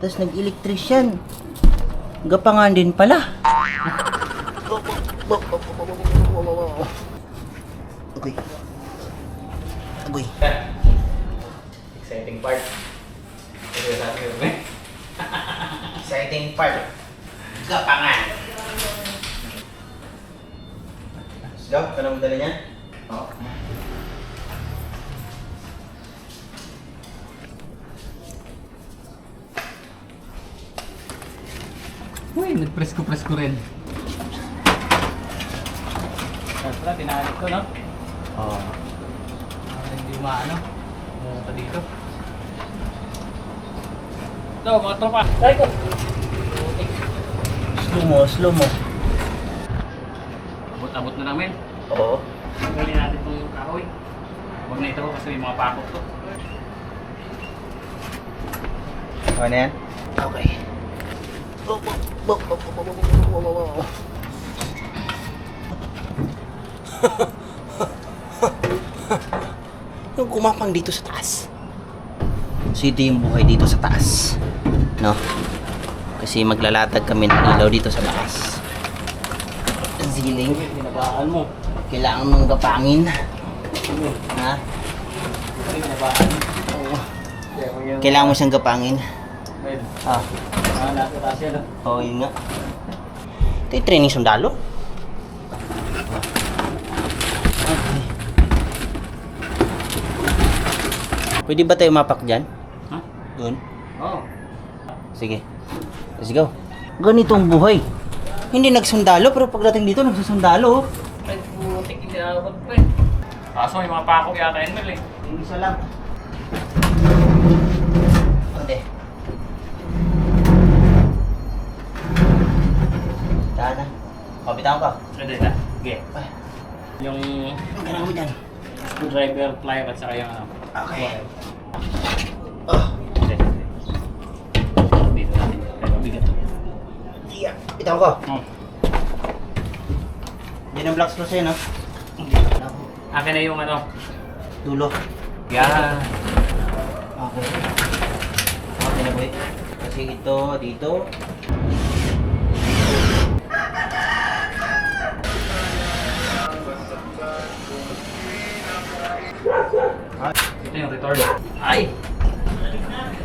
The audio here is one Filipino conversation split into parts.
Tapos nag-electrician. Gapangan din pala. Agoy. Agoy. Exciting part. Ito sa akin yun, Exciting part. Gapangan. Let's go. Ito na madala niya. Oo. Uy, nagpresko-presko rin. Siyempre, tinalik ko, no? Oo. Para hindi maano. Pumunta dito. Ito, mga tropa. Try ko. Slow mo, slow mo. Abot-abot na namin. Oo. Tanggalin natin itong kahoy. Huwag na ito kasi may mga pakot to. Okay na yan? Okay. Yung kumapang dito sa taas. So ito yung buhay dito sa taas. No? Kasi maglalatag kami ng ilaw dito sa taas. Ang ceiling. Binabaan mo. Kailangan mong gapangin. Ha? Binabaan. Oo. Kailangan mo siyang gapangin. Well, Ah. nasa taas yan, no? Oo, yun nga. Ito yung training sundalo. Okay. Pwede ba tayo mapak dyan? Ha? Doon? Oo. Sige. Let's go. Ganito ang buhay. Hindi nagsundalo, pero pagdating dito, nagsusundalo. Ay, putik inabot pa eh. Kaso may mga pakok yata yun, Mel eh. Yung isa lang. Konti. Tahan na. Kapitan ka. Pwede na. Okay. Ay, Yung ang kailangan mo dyan. screwdriver, plier at saka yung ano. Okay. wire. Oh, Hindi. Dito natin. Kaya mabigat to. iya. Bitaw ko. Oh. Yan ang black screws no? Akin na yung ano. Dulo. Yan. Okay. Okay na boy. Kasi ito, dito. Ito yung return. Ay!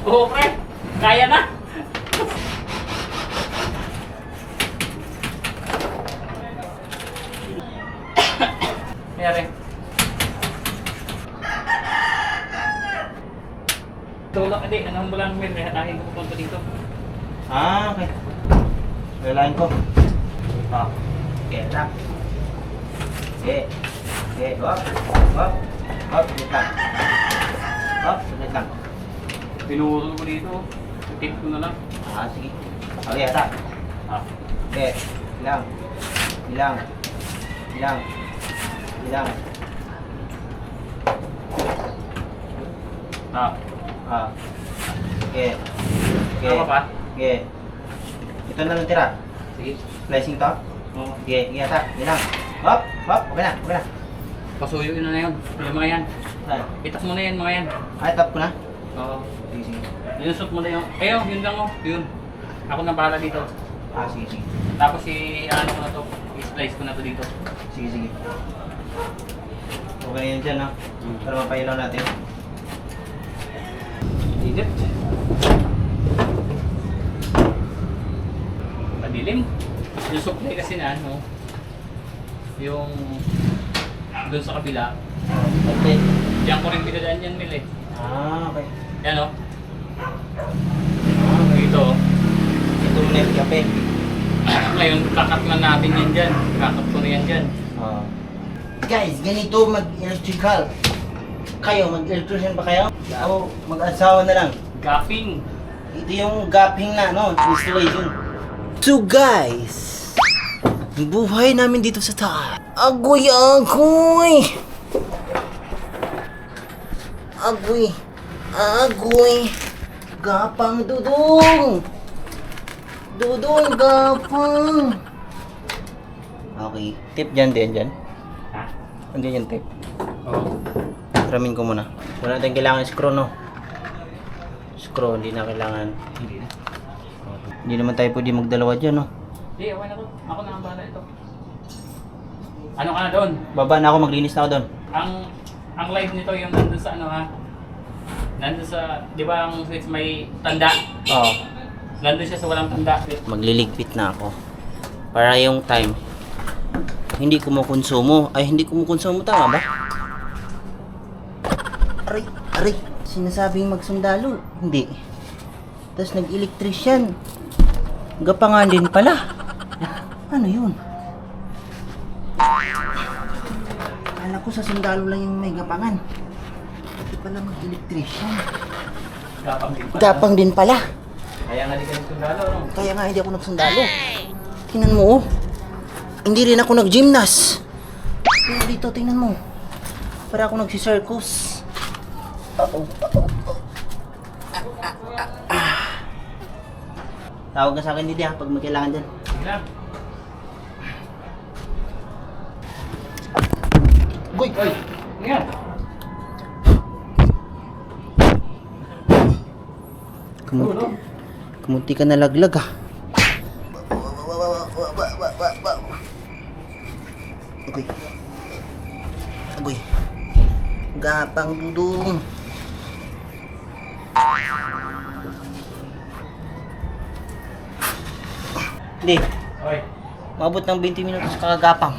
Okay! Kaya na! Mayari. Tulak, hindi. Anong mo lang, Mel? Hatahin ko pupunta dito. Ah, okay. Lalain ko. Oh. Okay, tap. Okay. Okay, hop. Hop. Hop, ulit lang. Hop, ulit lang. Pinurol ko dito. Tip ko na lang. Ah, sige. Okay, tap. Ah. Okay. Ilang. Ilang. Ilang. Ilang. Ah. Ah. Okay. Okay. Ano pa? Okay. Ito na lang tira. Sige. Slicing to. Oh. Okay, ingatan. Ilang. Hop, hop. Okay na, okay na. Pasuyo yun na yun. Yung mga yan. Saan? Itas mo na yan, mga yan. Ay, tap ko na. Oo. Sige, sige. Linusot mo na yung... Ayun, yun lang oh. Yun. Ako na bahala dito. Ah, sige, sige. Tapos ano ko na to. I-slice ko na to dito. Sige, sige. Okay na yun dyan, no? Para mapailaw natin. Init. Madilim. Yung supply kasi na ano. Yung... Doon sa kabila. Okay. Diyan ko rin pinadaan yan, Mil eh. Ah, okay. Yan oh. Ah, okay. Dito oh. Ito muna yung kape. Ngayon, kakat na natin yan dyan. Kakat ko na yan dyan. Ah. Guys, ganito mag-electrical. Kayo, mag-electrician ba kayo? Ako, mag-asawa na lang. Gapping. Ito yung gapping na, no? Installation. So guys, buhay namin dito sa taas. Agoy, agoy! Agoy! Agoy! Gapang dudong! Dudong, gapang! Okay. Tip dyan din, dyan. Ha? Andiyan yung tip. Oo. Ramin ko muna. Wala tayong kailangan screw, no? Screw screw, hindi na kailangan. Hindi na. Hindi naman tayo pwede magdalawa dyan, no? Hindi, okay na to. Ako na ang bahala ito. Ano ka na doon? Baba na ako, maglinis na ako doon. Ang live nito yung nandun sa ano ha? Nandun sa, di ba ang switch may tanda? Oo. Nandun siya sa walang tanda. Magliligpit na ako. Para yung time, hindi kumukonsumo. Ay, hindi kumukonsumo, tama ba? Aray, aray. Sinasabing magsundalo. Hindi. Tapos nag-electrician. Gapangan din pala. Ano yun? Akala ko sa sundalo lang yung may gapangan. Hindi pala mag-electrician. Gapang din pa. Gapang din pala. Kaya nga di ka sundalo, no? Kaya nga hindi ako nagsundalo. Tingnan mo, oh. Hindi rin ako nag-gymnast. Pero dito, tingnan mo. Para ako nagsi-circus. Tawag ka sa akin, Didi, ha, pag may kailangan dyan. Sige na. Goy! Oy, ingat. Kumunti ka nalaglag, ha. Agoy. Agoy. Gapang dudong. Hindi. Oy, Mabot ng 20 minutos kakagapang.